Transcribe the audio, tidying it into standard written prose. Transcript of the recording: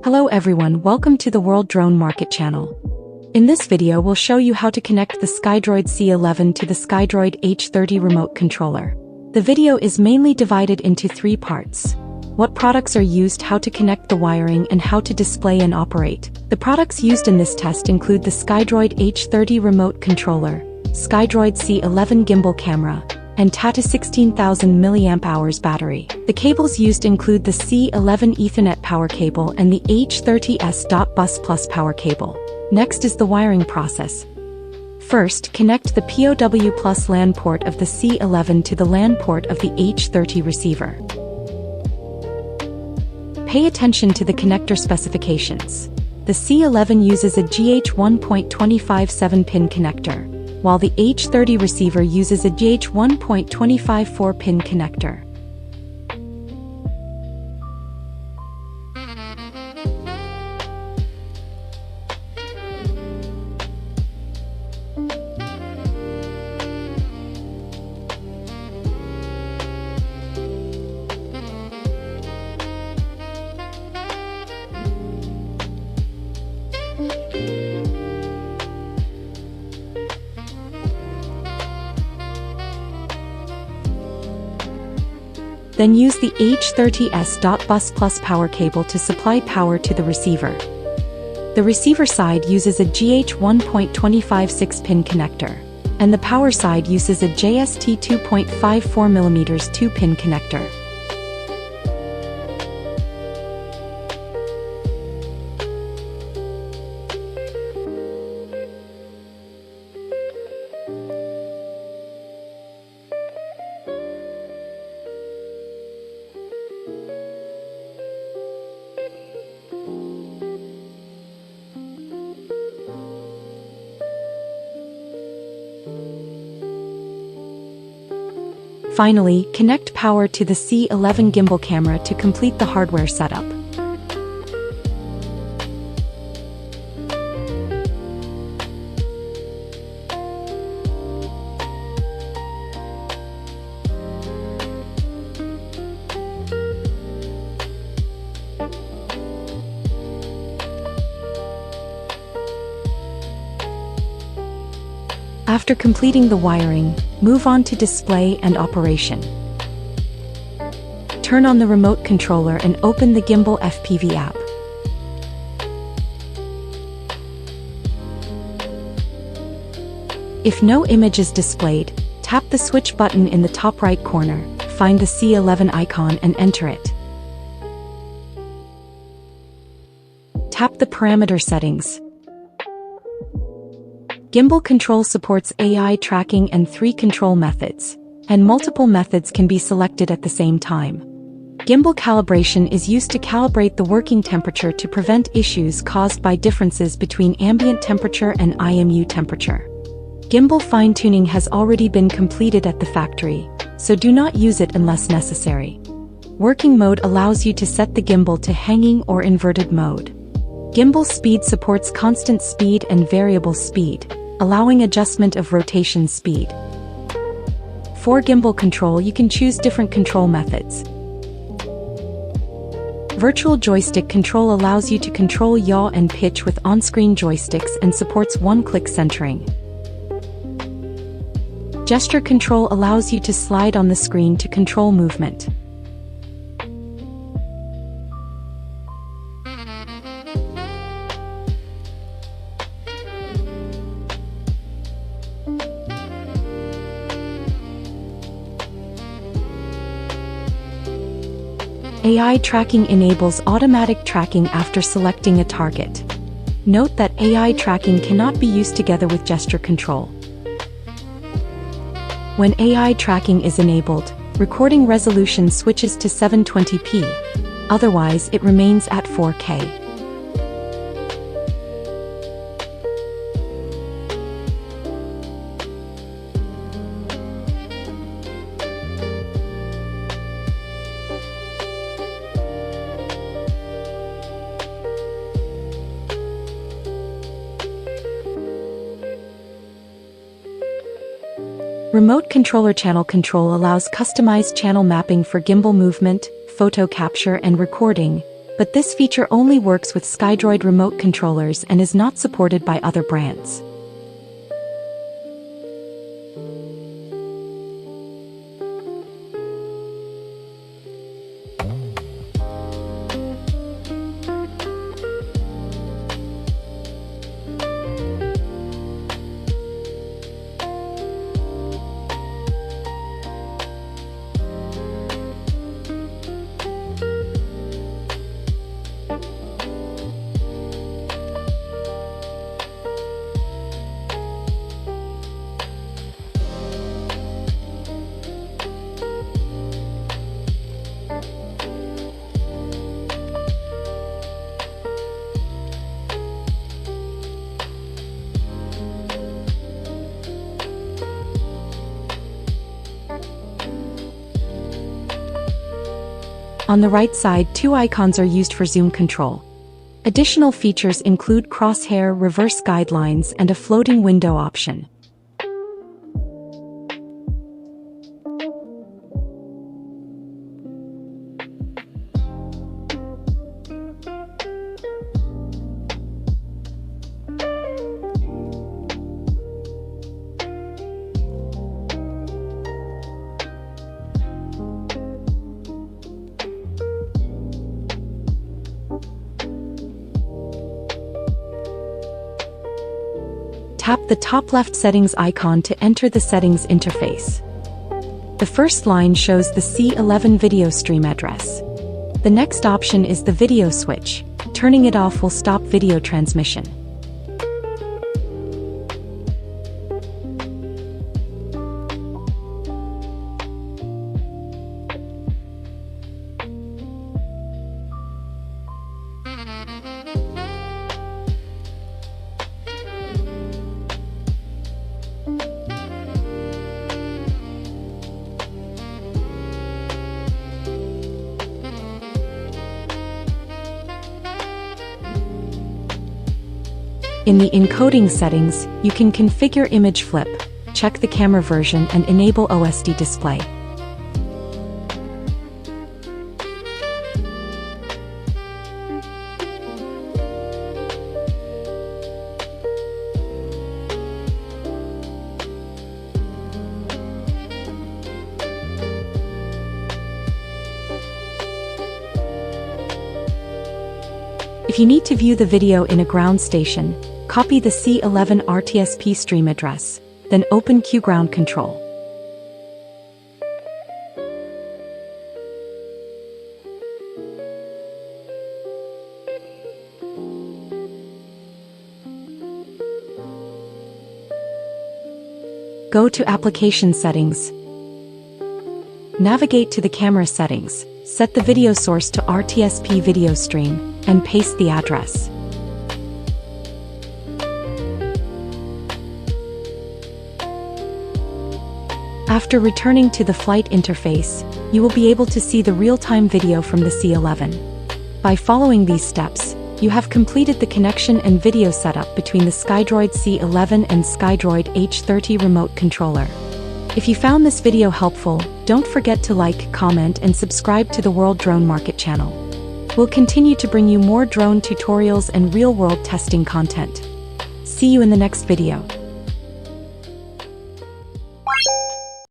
Hello everyone, welcome to the World Drone Market channel. In this video we'll show you how to connect the Skydroid C11 to the Skydroid H30 Remote Controller. The video is mainly divided into 3 parts. What products are used, how to connect the wiring, and how to display and operate. The products used in this test include the Skydroid H30 Remote Controller, Skydroid C11 gimbal camera, and Tata 16,000 mAh battery. The cables used include the C11 Ethernet power cable and the H30S.bus plus power cable. Next is the wiring process. First, connect the POW plus LAN port of the C11 to the LAN port of the H30 receiver. Pay attention to the connector specifications. The C11 uses a GH 1.257 pin connector, while the H30 receiver uses a GH 1.254 pin connector. Then use the H30S.bus plus power cable to supply power to the receiver. The receiver side uses a GH 1.256 pin connector, and the power side uses a JST 2.54mm 2-pin connector. Finally, connect power to the C11 gimbal camera to complete the hardware setup. After completing the wiring, move on to display and operation. Turn on the remote controller and open the Gimbal FPV app. If no image is displayed, tap the switch button in the top right corner, find the C11 icon and enter it. Tap the parameter settings. Gimbal control supports AI tracking and 3 control methods, and multiple methods can be selected at the same time. Gimbal calibration is used to calibrate the working temperature to prevent issues caused by differences between ambient temperature and IMU temperature. Gimbal fine-tuning has already been completed at the factory, so do not use it unless necessary. Working mode allows you to set the gimbal to hanging or inverted mode. Gimbal speed supports constant speed and variable speed, allowing adjustment of rotation speed. For gimbal control, you can choose different control methods. Virtual joystick control allows you to control yaw and pitch with on-screen joysticks and supports one-click centering. Gesture control allows you to slide on the screen to control movement. AI tracking enables automatic tracking after selecting a target. Note that AI tracking cannot be used together with gesture control. When AI tracking is enabled, recording resolution switches to 720p, otherwise it remains at 4K. Remote controller channel control allows customized channel mapping for gimbal movement, photo capture and recording, but but this feature only works with Skydroid remote controllers and is not supported by other brands. On the right side, two icons are used for zoom control. Additional features include crosshair, reverse guidelines, and a floating window option. Tap the top left settings icon to enter the settings interface. The first line shows the C11 video stream address. The next option is the video switch. Turning it off will stop video transmission. In the encoding settings, you can configure image flip, check the camera version, and enable OSD display. If you need to view the video in a ground station, copy the C11 RTSP stream address, then open QGround Control. Go to Application Settings. Navigate to the camera settings, set the video source to RTSP video stream, and paste the address. After returning to the flight interface, you will be able to see the real-time video from the C11. By following these steps, you have completed the connection and video setup between the Skydroid C11 and Skydroid H30 Remote Controller. If you found this video helpful, don't forget to like, comment, and subscribe to the World Drone Market channel. We'll continue to bring you more drone tutorials and real-world testing content. See you in the next video.